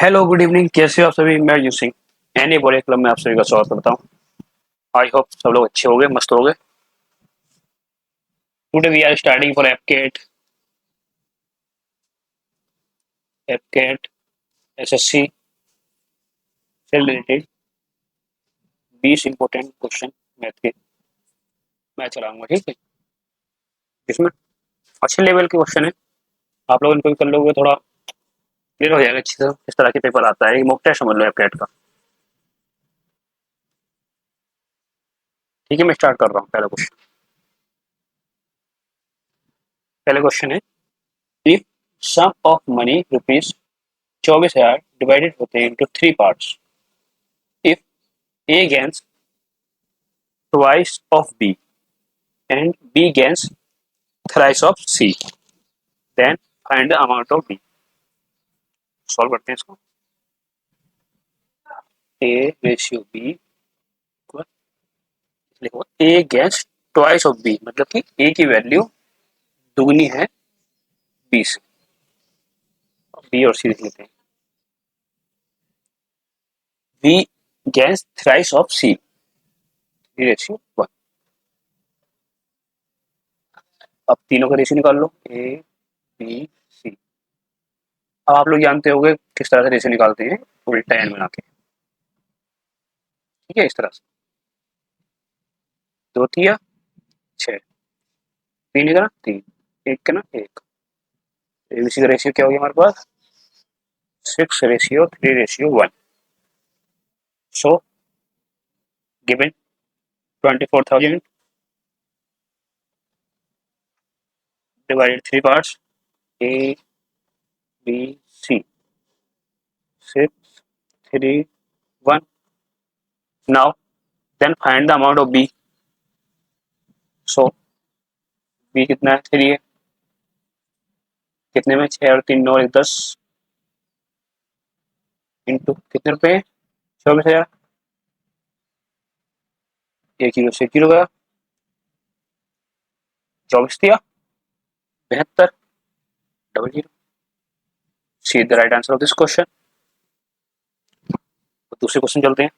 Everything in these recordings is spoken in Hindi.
हेलो गुड इवनिंग, कैसे हो आप सभी। मैं यूसिंग एनी बॉडी क्लब में आप सभी का स्वागत करता हूँ। आई होप सब लोग अच्छे हो गए, मस्त हो गए। Today we are starting for एपकेट एसएससी से रिलेटेड 20 इंपॉर्टेंट क्वेश्चन मैथ के मैं चलाऊंगा, ठीक है। जिसमें अच्छे लेवल के क्वेश्चन है, आप लोग इनको भी कर लोगे, थोड़ा क्लियर हो जाएगा अच्छे से किस तरह के पेपर आता है। मॉक टेस्ट समझ लो एपकेट का, ठीक है। मैं स्टार्ट कर रहा हूँ। पहले क्वेश्चन है, if sum of money rupees 24,000 divided होते हैं into 3 parts, if A gains twice of B and B gains thrice of C, then find the amount of B। Solve करते हैं इसको। A रेशियो B लिखो, A gains twice of B, मतलब कि A की वैल्यू दुगनी है B से। B और C लिख लेते हैं। B gains thrice of C, ratio 1। अब तीनों का रेशियो निकाल लो, A B C। अब आप लोग जानते होंगे किस तरह से रेशियो निकालते हैं, उल्टा एन बना के, ठीक है। इस तरह से 2 तिया 6, 3 का ना 3, 1 का ना 1। ABC का रेशियो क्या हो गया हमारे पास, 6:3:1। So given 24,000 divided 3 parts, A, B, C, 6, 3, 1. Now then find the amount of B. So B कितना है, 3 है। कितने में, 6 और 3 9 और 10 इंटू कितने रुपए हैं, 24,000। एक किलो से किलो गया, 24 दिया 72 double zero. C the right answer of this question. तो दूसरे क्वेश्चन चलते हैं।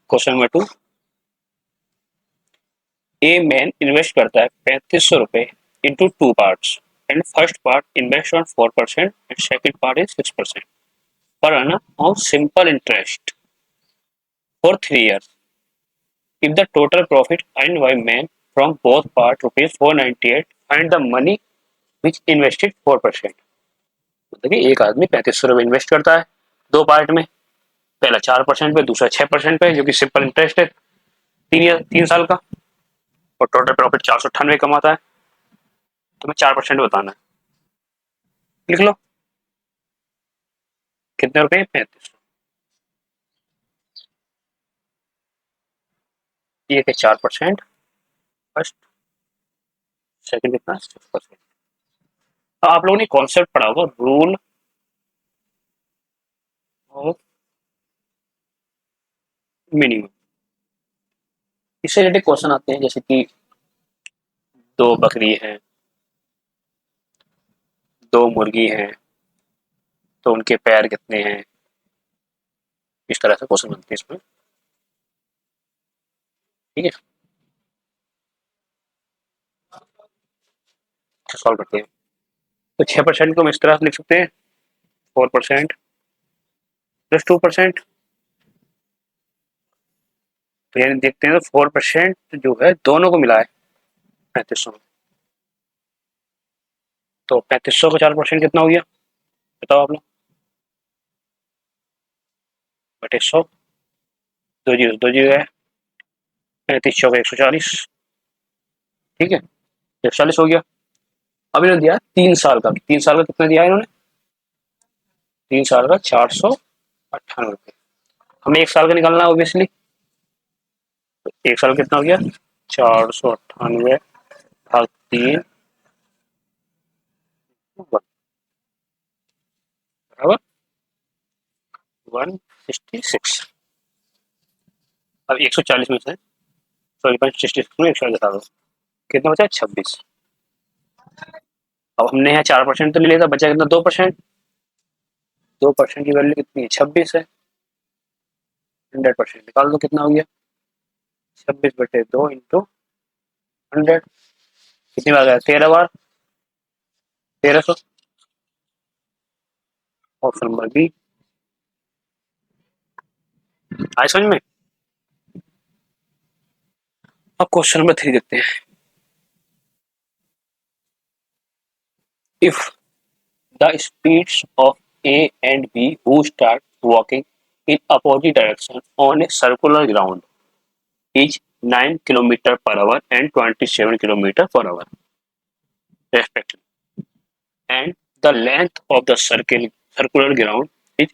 क्वेश्चन नंबर 2, ए मैन इन्वेस्ट करता है 3500 रुपए into 2 parts and first part invest on 4% and second part is 6% per annum on simple interest for 3 years. If the total profit earned by man from both parts rupees 498, find the money which invested 4%। मतलब कि एक आदमी 3500 रुपये इन्वेस्ट करता है दो पार्ट में, पहला 4% पे, दूसरा 6% पे, जो कि सिंपल इंटरेस्ट है 3 साल का, और टोटल प्रॉफिट 498 कमाता है। तुम्हें 4% बताना है, लिख लो कितने रुपए, 3500। ये है 4%, फर्स्ट सेकंड कितना 6%। तो आप लोगों ने कॉन्सेप्ट पढ़ा होगा, रूल ऑफ मिनिमम। इससे रिलेटेड क्वेश्चन आते हैं, जैसे कि दो बकरी हैं, दो मुर्गी हैं, तो उनके पैर कितने हैं। इस तरह से क्वेश्चन बनते हैं इसमें, ठीक है। सॉल्व करते हैं। तो 6% को हम इस तरह से लिख सकते हैं, 4% प्लस 2%। तो यानी देखते हैं, तो 4% जो है दोनों को मिला है 3500 में। तो 3500 का 4% कितना हो गया, बताओ आप लोग। 3500, दो जीरो है, 35 140, ठीक है, 140 हो गया। अब इन्होंने दिया 3 साल का, 3 साल का कितना दिया इन्होंने, 3 साल का 498 रुपये। हमें 1 साल का निकालना है ऑब्वियसली। तो 1 साल कितना हो गया, 498 भाग 3 बराबर 166। अब 140 में से, सॉरी 166 में 140 घटा दो, कितना बचा 26। अब हमने यहाँ 4% तो ले लिया था, बचा कितना 2%। 2% की वैल्यू कितनी है 26 है। 100% निकाल दो कितना हो गया 26/2 इंटू 100 कितनी बार गया 13 बार 1300। Option number B. आई समझ में। अब क्वेश्चन नंबर 3 देखते हैं। If the speeds of A and B who start walking in opposite direction on a circular ground is 9 kilometer per hour and 27 kilometer per hour respectively, and the length of the circular ground is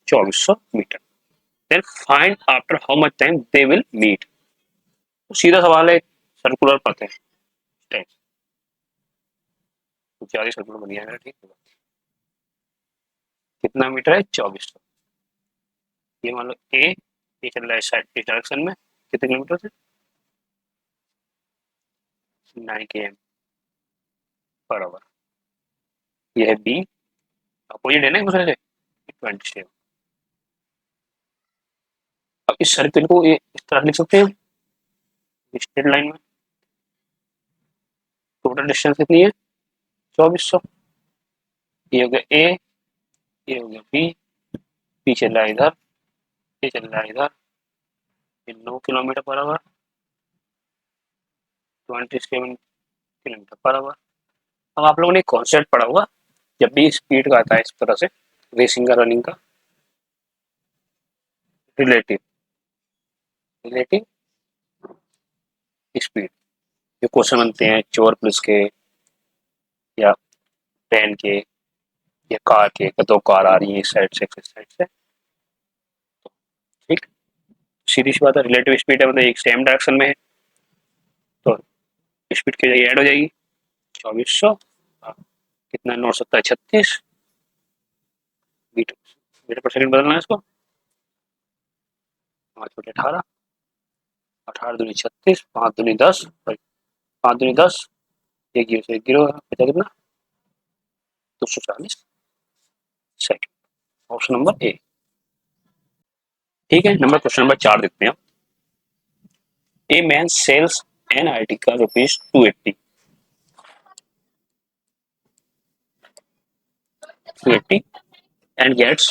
2400 meter. Then find after how much time they will meet. तो सीधा सवाल है, सर्कुलर पथ है टाइम तो ज्यादा सर्कुलर बन गया ठीक है। कितना मीटर है 2400। ये मान लो ए चल रहा है साइड इस डायरेक्शन में कितने किलोमीटर से 9 km पर आवर। ये है बी अपोजिट है ना एक दूसरे से 27। अब इस सर्किल को ये इस तरह लिख सकते हैं स्ट्रेट लाइन में। टोटल डिस्टेंस कितनी है 2400। ये हो गया ए, ये हो गया बी चल रहा है इधर, ये चल रहा है इधर, ये 9 kilometre per hour 27 kilometre per hour. अब आप लोगों ने कॉन्सेप्ट पढ़ा होगा जब भी स्पीड का आता है इस तरह से रेसिंग का रनिंग का रिलेटिव रिलेटिव स्पीड। जो क्वेश्चन बनते हैं चोर पुलिस के या ट्रेन के या कार के, दो कार आ रही है इस साइड से इस साइड से ठीक। सीधी सी बात है रिलेटिव स्पीड है मतलब एक सेम डायरेक्शन में है तो स्पीड की जगह ऐड हो जाएगी 2400। कितना नोट सकता है 36 मीटर मीटर पर सेकंड बदलना है इसको। 5/18 18 दूनी 36 5 दूनी 10 5 दूनी 10 एक जीरो से एक जीरो बचा कितना 240 सेकंड। ऑप्शन नंबर ए ठीक है। क्वेश्चन नंबर 4 देखते हैं। A man sells an article ₹280 and gets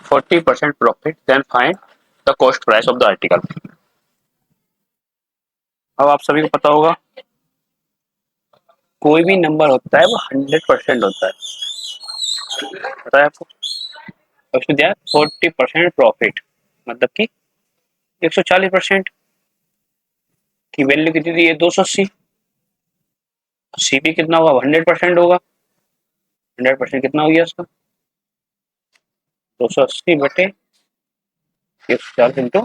40% profit, then find the cost price of the article. अब आप सभी को पता होगा कोई भी नंबर होता है वो 100% होता है, पता है आपको। उसमें दिया 40% प्रॉफिट मतलब कि 140% की वैल्यू कितनी दी है 280। सीपी कितना होगा 100% होगा। 100% कितना हो गया उसका 280/140 इंटू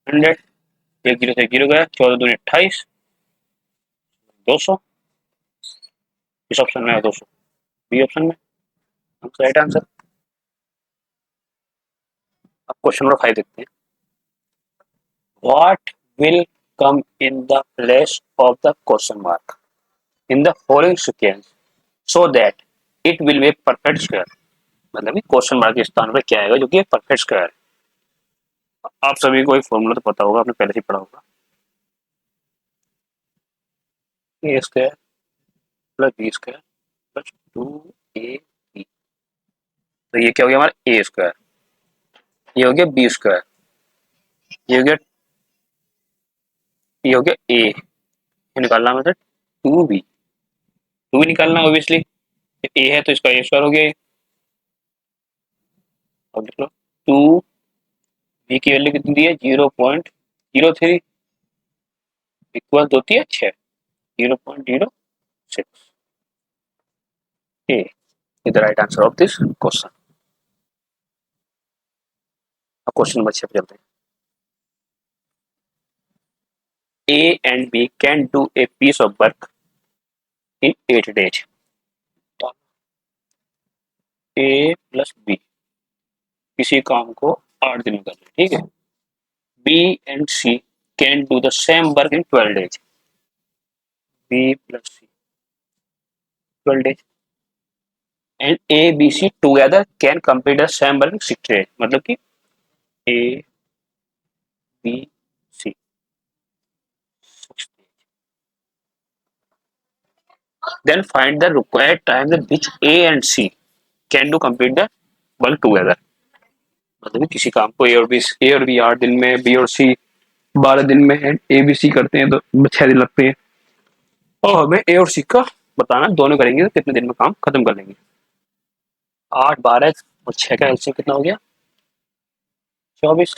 100। एक जीरो से एक जीरो गया 14 दूनी 28 200। इस ऑप्शन में है 200 बी ऑप्शन में राइट आंसर। अब क्वेश्चन नंबर 5 देखते हैं। What will come in the place of the question mark in the following sequence so that it will be perfect square. मतलब क्वेश्चन मार्क के स्थान पर क्या आएगा जो कि परफेक्ट स्क्वायर है। आप सभी को एक फॉर्मूला तो पता होगा आपने पहले से पढ़ा होगा A square plus B square plus 2ab। तो ये क्या हो गया हमारा ए स्क्वायर, ये हो गया बी स्क्वायर, ये हो गया ए निकालना मतलब 2b निकालना ऑब्वियसली। ए है तो इसका ए स्क्वायर हो गया। अब लिख लो 2b की वैल्यू कितनी दी है 0.03 इक्वल होती है 6 0.06। A is the right answer of this question. अब क्वेश्चन नंबर 6 पे चलते हैं। A and B can do a piece of work in 8 days. A plus B किसी काम को 8 दिन में करना है ठीक है। B and C can do the same work in 12 days. B plus C 12 days and A, B, C together can complete the same work in 60 days. मतलब कि A, B, C 60 days. Then find the required time that which A and C can do complete the work together. मतलब कि किसी काम को ए और बी 8 दिन में, बी और सी 12 दिन में है, ए बी सी करते हैं तो 6 दिन लगते हैं और हमें ए और सी का बताना दोनों करेंगे तो कितने दिन में काम खत्म कर लेंगे। 8 12 और 6 का एलसीएम कितना हो गया 24।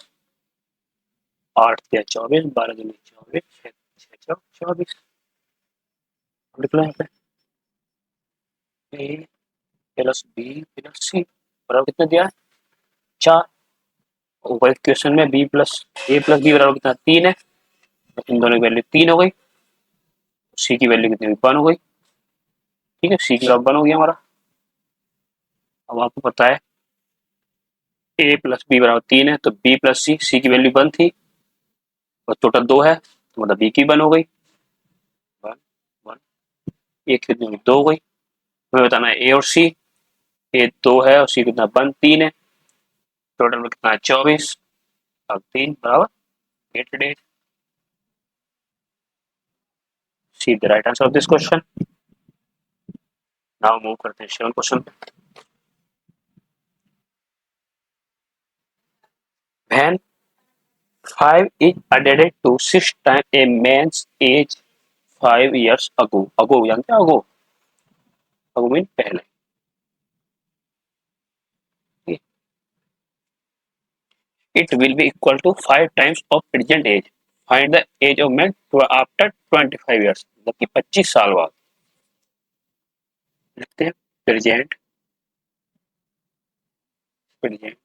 8 या 24 12 दिन 24 6 24 लिख लो यहाँ पे ए प्लस बी प्लस सी बराबर कितना दिया है 4। ऊपर क्वेश्चन में बी प्लस ए प्लस बी बराबर कितना 3 है तो इन दोनों की वैल्यू 3 हो गई। सी की वैल्यू कितनी 1 हो गई। ठीक है सी की बराबर 1 हो गया हमारा। अब आपको पता है ए प्लस बी बराबर 3 है तो बी प्लस सी सी की वैल्यू 1 थी और टोटल 2 है तो मतलब बी की 1 हो गई 1 1 एक कितनी हुई 2 हो गई। हमें बताना है ए और सी। ए 2 है और सी कितना 1 3 है टोटल में कितना है 24 अब 3 बराबर 8 days. C the right answer of this question. Now move करते हैं 7 क्वेश्चन पे। When 5 is added to 6 times a man's age 5 years ago ago जानते हैं ago मीन पहले। It will be equal to 5 times of present age. Find the age of man after 25 years मतलब कि 25 साल बाद। लिखते हैं present present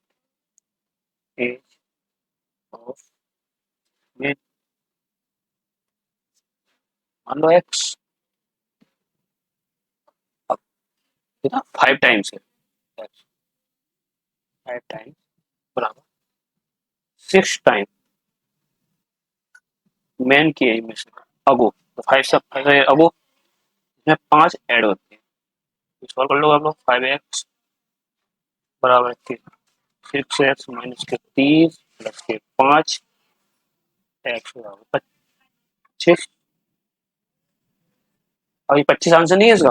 age of man मान लो एक्स। अब कितना 5 टाइम्स है 5 टाइम्स बराबर 6 टाइम मैन की एज में से अगो तो 5 सब 5 अगो इसमें 5 ऐड होते हैं। सॉल्व कर लो आप लोग 5x बराबर 6x माइनस के 30 प्लस के 5 एक्स बराबर 25। अभी 25 आंसर नहीं है इसका।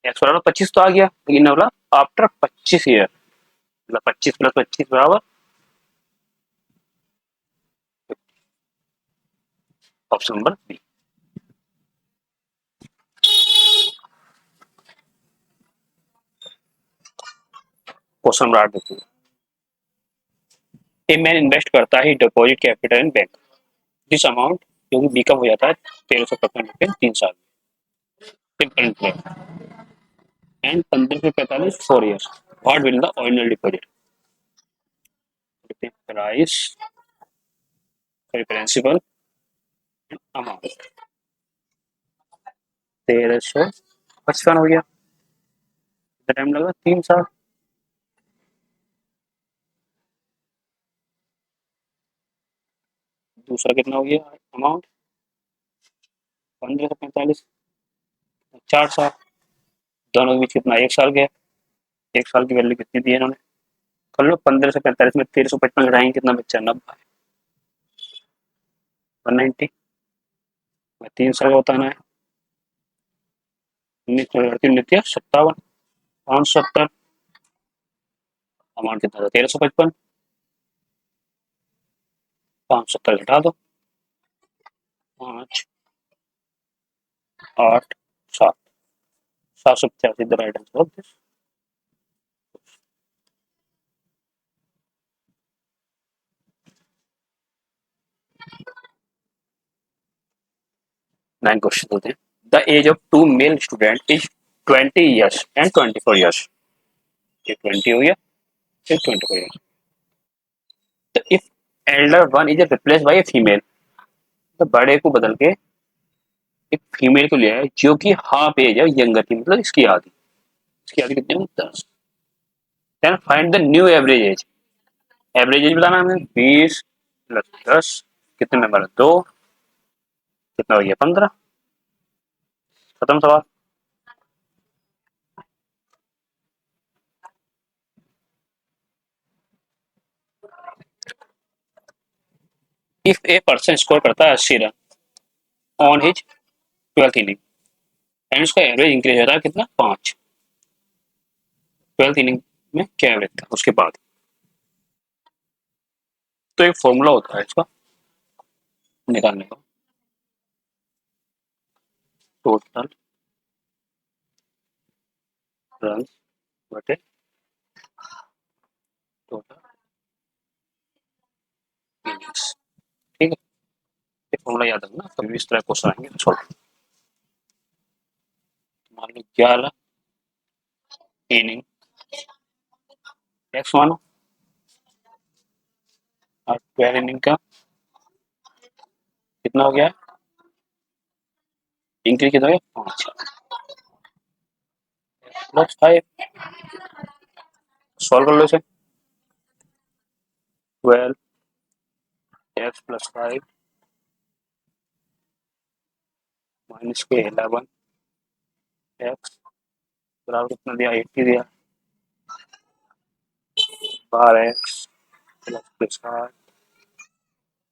एक्स बराबर 25 तो आ गया लेकिन बोला आफ्टर 25 ईयर मतलब 25 प्लस 25 बराबर option number B. Question number 8 देखिए। ए मैन इन्वेस्ट करता है deposit capital in bank this amount जो कि बी कम हो जाता है 1355 3 साल सिंपल इंटरेस्ट एंड 15 से 45 4 years what will the original deposit price principal amount 1355 हो गया। कितना टाइम लगा 3 साल। दूसरा कितना हो गया अमाउंट 15 से 45 4 साल। दोनों के बीच कितना 1 साल गया। 1 साल की वैल्यू कितनी दी है इन्होंने कर लो 15 से 45 में 1355 घटाएंगे कितना बच्चा 90 190 3 साल का बताना है 57 570 अमाउंट कितना था 1355 570 घटा दो 5 8 7 785 the right answer of this. 9 question होते हैं। The age of 2 male student is 20 years and 24 years। ये 20 हो गया फिर 24 years। तो if Elder one is replace by a female तो बड़े को बदल के एक फीमेल को लिया है जो कि हाफ एज है यंगर की मतलब इसकी आधी कितनी है 10। Then find the new average age. Average age बताना हमें 20 प्लस 10 कितने में बना 2 कितना हो गया 15। खत्म सवाल। इफ ए पर्सन स्कोर करता है 80 run on his 12th inning and उसका एवरेज इंक्रीज हो रहा है कितना 5, 12th इनिंग में क्या एवरेज था उसके बाद। तो एक फॉर्मूला होता है इसका निकालने का, टोटल रन बटे टोटल इनिंग्स। ठीक है, ये फॉर्मूला याद रखना, कभी भी इस तरह क्वेश्चन आएंगे तो सॉल्व। मान लो 11 इनिंग एक्स मानो और 12 इनिंग का कितना हो गया, इंक्रीज कितना हो गया 5 प्लस 5। सॉल्व कर लो इसे, 12 एक्स प्लस 5 माइनस के 11 एक्स बराबर कितना दिया 80 दिया, 12 एक्स प्लस 8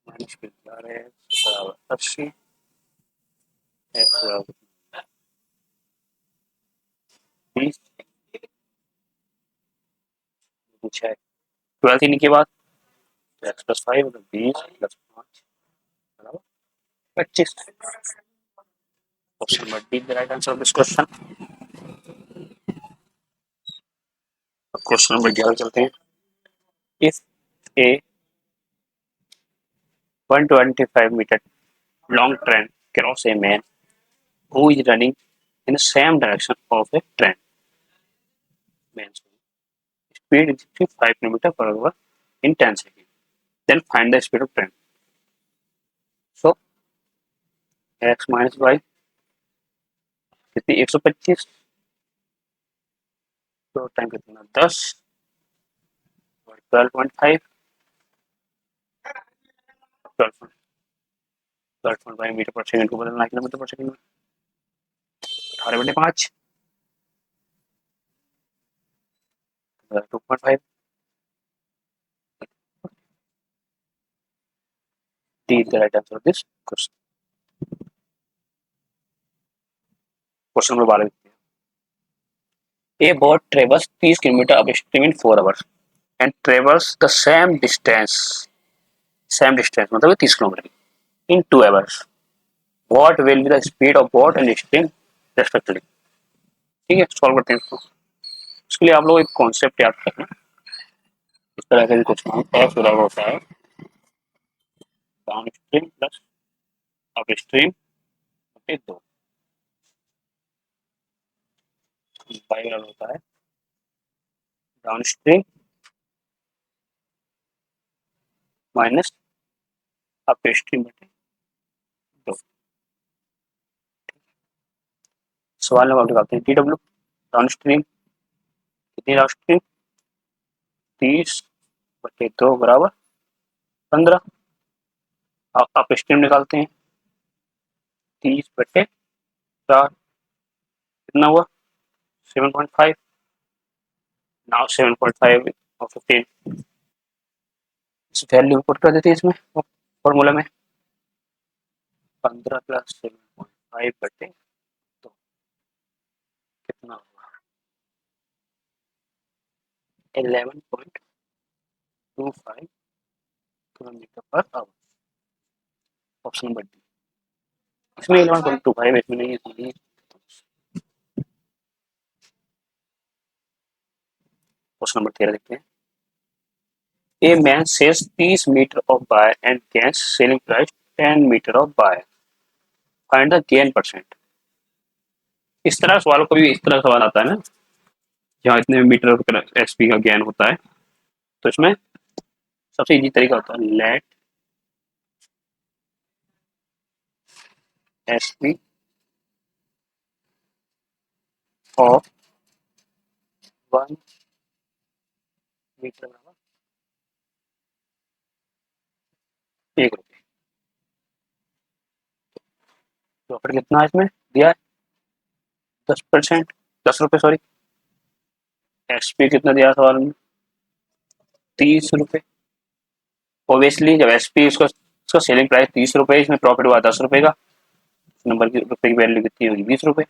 माइनस के 11 एक्स बराबर 80 एक्स बराबर 20 पूछा है। 12 इनिंग के बाद एक्स प्लस 5 मतलब 20 प्लस 5 बराबर 25। Option number D the right answer of this question. Question number 11 चलते हैं। If a 125 metre long train cross a man who is running in the same direction of a train. Man's speed is 5 km per hour in 10 seconds. Then find the speed of train. So x minus y कितनी 125, तो टाइम कितना 10 और 12.5 12.5 मीटर पर सेकंड को बदलना किलोमीटर पर सेकंड में 18/5 2.5 D is the right answer of this question. Question number 12 A boat travels 30 km upstream in 4 hours and travels the same distance मतलब 30 kilometre in 2 hours. What will be the speed of boat and steam respectively? ठीक है, सॉल्व करते हैं इसको। इसके लिए आप लोग एक कॉन्सेप्ट याद रखना, इस तरह से कुछ एफ बराबर होता है down stream plus up stream बटे 2, वाई बराबर होता है down stream minus up stream बटे 2। सवाल नंबर निकालते हैं, टी डब्ल्यू डाउन स्ट्रीम कितनी डाउन स्ट्रीम 30 बटे 2 बराबर 15। अप स्ट्रीम निकालते हैं 30 बटे 4 कितना हुआ 7.5। नाउ 7.5 और 15 इस वैल्यू पुट कर देते हैं इसमें फॉर्मूला में 15 प्लस 7.5 बटे तो कितना होगा 11.25 kilometre per hour. Option number D, इसमें 11.25 इसमें नहीं है। क्वेश्चन नंबर 13 देखते हैं। A man sells 30 meter of buy and gains selling price 10 meter of buy. Find the gain percent. इस तरह सवाल को भी इस तरह सवाल आता है ना, जहाँ इतने मीटर एसपी का ज्ञान होता है, तो इसमें सबसे इजी तरीका होता है लेट एसपी ऑफ 1 मीटर बराबर 1 रुपये। प्रॉफिट कितना है इसमें दिया है 10%, 10 रुपये सॉरी। एसपी कितना दिया सवाल में 30 रुपये। ऑब्वियसली जब एसपी उसका इसका सेलिंग प्राइस 30 रुपए, इसमें प्रॉफिट हुआ 10 रुपए का, नंबर की रुपए की वैल्यू कितनी होगी 20 रुपए।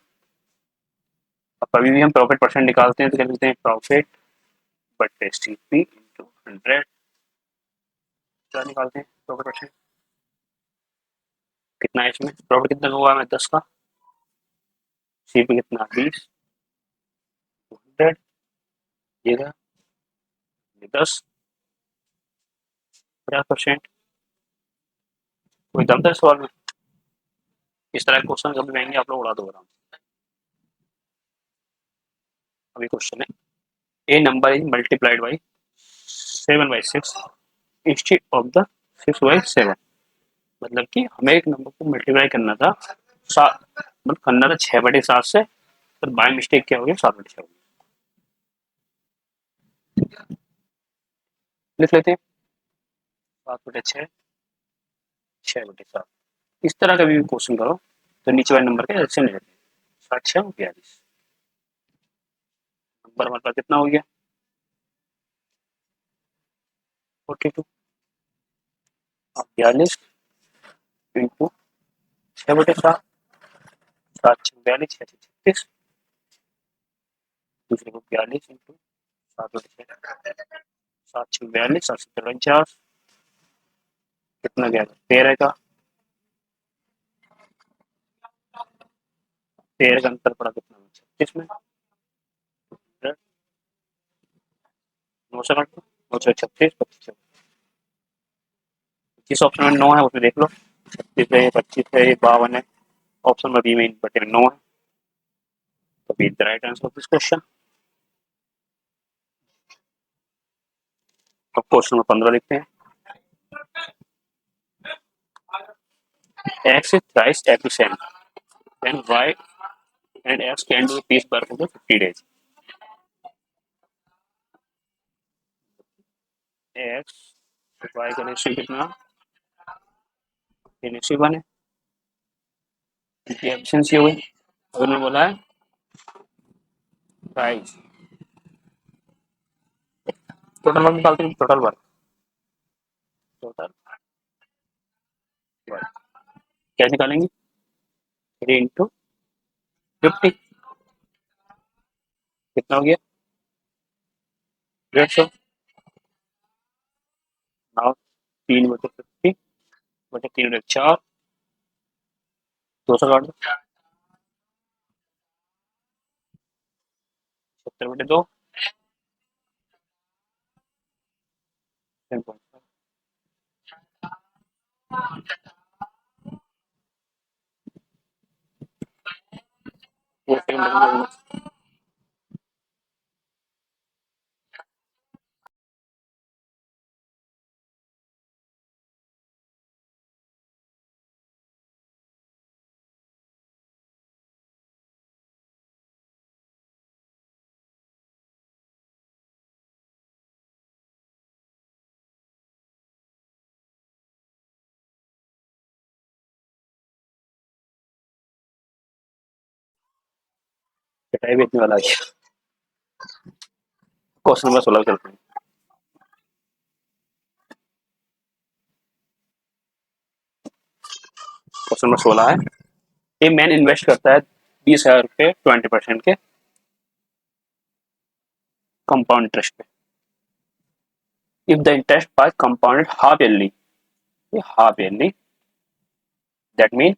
अब कभी भी हम प्रॉफिट परसेंट निकालते हैं तो क्या लिखते हैं, प्रॉफिट बटे सीपी इंटू 100। क्या निकालते हैं प्रॉफिट परसेंट, कितना है इसमें, प्रॉफिट कितना हुआ है 10 का, सीपी कितना 20, 100, ये 10, 50%। कोई दम था इस सवाल में, इस तरह के क्वेश्चन कभी आएंगे आप लोग उड़ा दो आराम से। अभी क्वेश्चन है, a number is multiplied by 7/6 instead of the 6/7। मतलब कि हमें एक नंबर को मल्टीप्लाई करना था, मतलब करना था 6/7 से, पर बाय मिस्टेक क्या हो गया 7/6 हो गया। लिख लेते हैं 7/6, 6/7। इस तरह का भी क्वेश्चन करो तो नीचे वाले नंबर के एलसीएम ले लेते हैं, 7×6 = 42। नंबर हमारे पास कितना हो गया 42। अब 42 इंटू 6/7, 7×6 = 42, 6×6 = 36। दूसरे को 42 इंटू 7/6, 7×6 = 42, 7×7 = 49, कितना गया 13 का, 13 का अंतर पड़ा कितना 36 में, 9 से काट दो, 9 से 36, 25, जिस ऑप्शन में 9 है उसमें देख लो, 36 है, ये 25 है, ये 52 है, ऑप्शन में बी में बटे में 9 है, तो B the right answer of this question. अब क्वेश्चन नंबर 15 लिखते हैं, x is thrice efficient then y and x can do piece work for 50 days। x y का रेशियो कितना, ये रेशियो 1 है, इनकी एफिशिएंसी हो गई। अगर मैं बोला है थ्राइस, टोटल वर्क निकालते हैं, टोटल वर्क, टोटल वर्क क्या निकालेंगे 3 × 50, कितना हो गया 150। नाउ 3/50 बटे 3/4, 200 काट दो, 70/2, 10.5। वो सेकंड लगेगा, कटाई भी इतने वाला है। क्वेश्चन नंबर 16 चलते हैं, क्वेश्चन नंबर 16 है, ए मैन इन्वेस्ट करता है 20,000 रुपए 20% के कंपाउंड इंटरेस्ट पे। If the interest by compounded half yearly that mean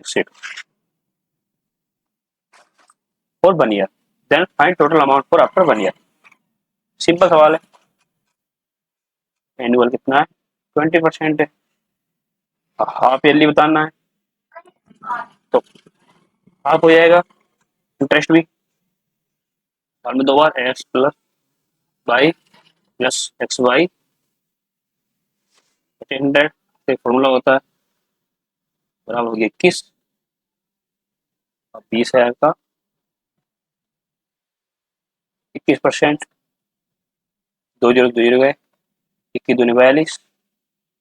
60 for 1 year, then find total amount for after 1 year. Simple सवाल है, एनुअल कितना है 20% है, हाफ ईयरली बताना है तो हाफ हो जाएगा, इंटरेस्ट भी साल में 2 बार, X plus Y plus X Y 100, एक फॉर्मूला होता है, बराबर हो गया 21। अब 20,000 का 21%, 2 0 2 0 गए, 21 दूनी 42,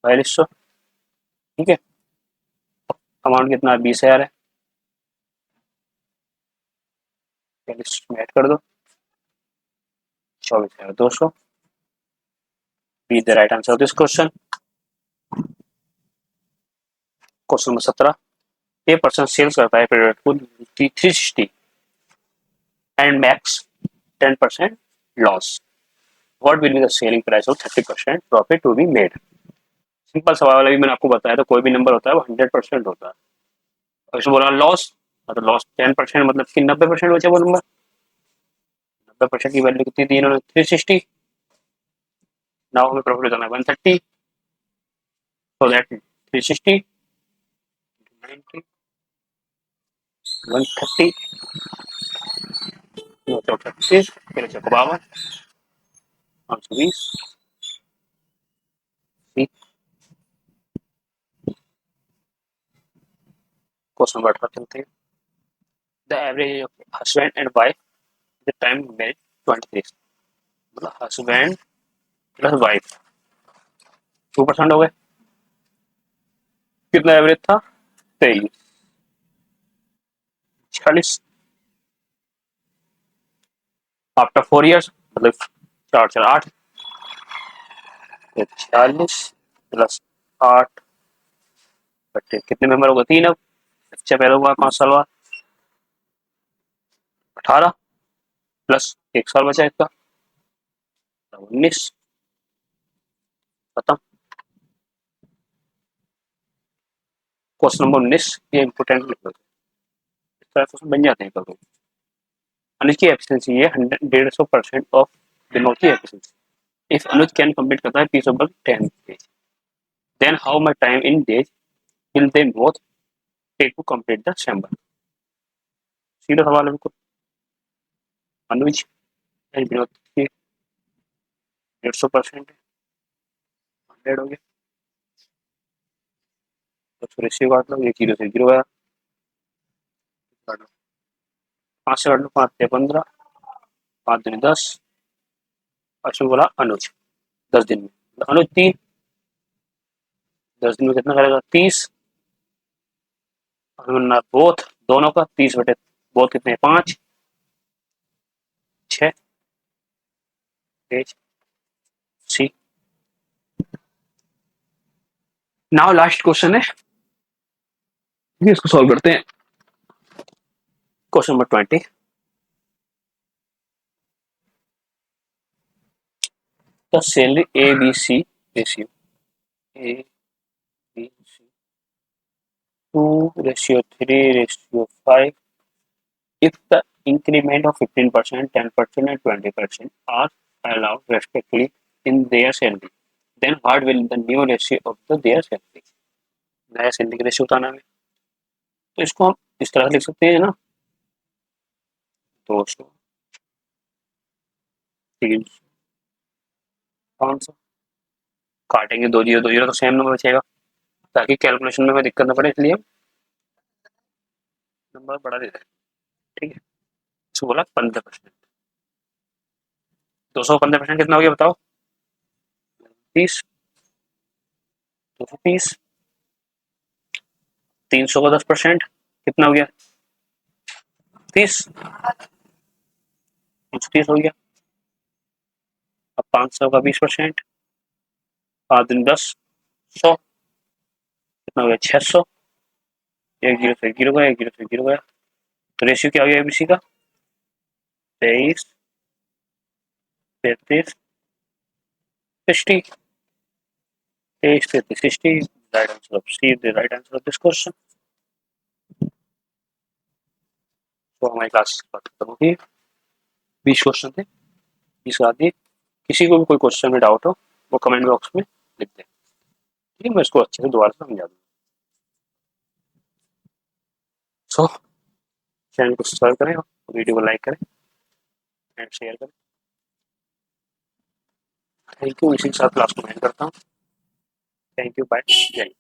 4200, ठीक है। अमाउंट कितना 20,000 है, 42 में ऐड कर दो, 24,200। B the right answer of this question. Question number 17, a person sales करता है प्रोडक्ट को 360 and max 10% loss, what will be the selling price of 30% profit to be made. Simple सवाल है, मैंने आपको बताया था कोई भी नंबर होता है वो 100% होता है। और इसमें बोला लॉस, मतलब लॉस 10% मतलब कि 90% बचा वो नंबर। 90% की वैल्यू कितनी दी इन्होंने, 360। नाउ हमें प्रॉफिट करना है 130, सो दैट 360 90 130 936 फिर 52 520। क्वेश्चन नंबर 18 चलते हैं। The average of husband and wife the time marriage 23, मतलब हस्बैंड प्लस वाइफ 2% हो गए। कितना एवरेज था, 23 40। आफ्टर 4 years मतलब 4 4 8, 40 प्लस 8 बटे कितने मेंबर होगा, 3। अब बच्चा पैदा हुआ 5 साल बाद, 18 प्लस 1 साल बचा इसका, 19 खत्म। क्वेश्चन नंबर 19 ये इंपोर्टेंट लिख लो, इस तरह क्वेश्चन बन जाते हैं कभी। अनुज की एफिशिएंसी है 150% ऑफ दिनों की efficiency. If Anuj can complete करता है piece of work 10 days, then how much time in days will they both take to complete the same work. सीधा सवाल है बिल्कुल। अनुज विनोद की 150% 100 हो गया, तो रेशियो काट लो, ये 0 से 0 गया, काट लो 5 से, काट लो 5 से 15, 5 दिन 10, अच्छा बोला अनुज 10 दिन में, अनुज 3, 10 दिन में कितना करेगा 30, वरना बोथ दोनों का 30 बटे बोथ कितने 5 6 सी। नाउ लास्ट क्वेश्चन है, इसको सॉल्व करते हैं। Question number 20, the salary A B C ratio A B C 2:3:5 if the increment of 15%, 10% and 20% are allowed respectively in their salary, then what will the new ratio of their salary। नया सैलरी का रेशियो बताना है, तो इसको हम इस तरह से लिख सकते हैं ना, 200 300 500, काटेंगे 2 0 2 0 तो सेम नंबर बचेगा, ताकि कैलकुलेशन में कोई दिक्कत ना पड़े, इसलिए नंबर बड़ा दे दें। ठीक है, इसको बोला 15%, 215% कितना हो गया बताओ, 30, 230, 300 का 10% कितना हो गया 30, 130 हो गया। अब 500 का 20%, 5 दिन 10, 100 कितना हो गया 600, एक जीरो से जीरो गया, एक जीरो से जीरो गया, तो रेशियो क्या हो गया एबीसी का 23 33 60, 23 33 60, right answer of C, the right answer of this question. तो हमारी क्लास खत्म होगी, 20 क्वेश्चन थे, 20 करा दिए। किसी को भी कोई क्वेश्चन में डाउट हो वो कमेंट बॉक्स में लिख दें, ठीक है, मैं इसको अच्छे से दोबारा से समझा दूँ। सो चैनल को सब्सक्राइब करें, वीडियो को लाइक करें एंड शेयर करें। थैंक यू, इसी के साथ क्लास को एंड करता हूँ। थैंक यू, बाय, जय।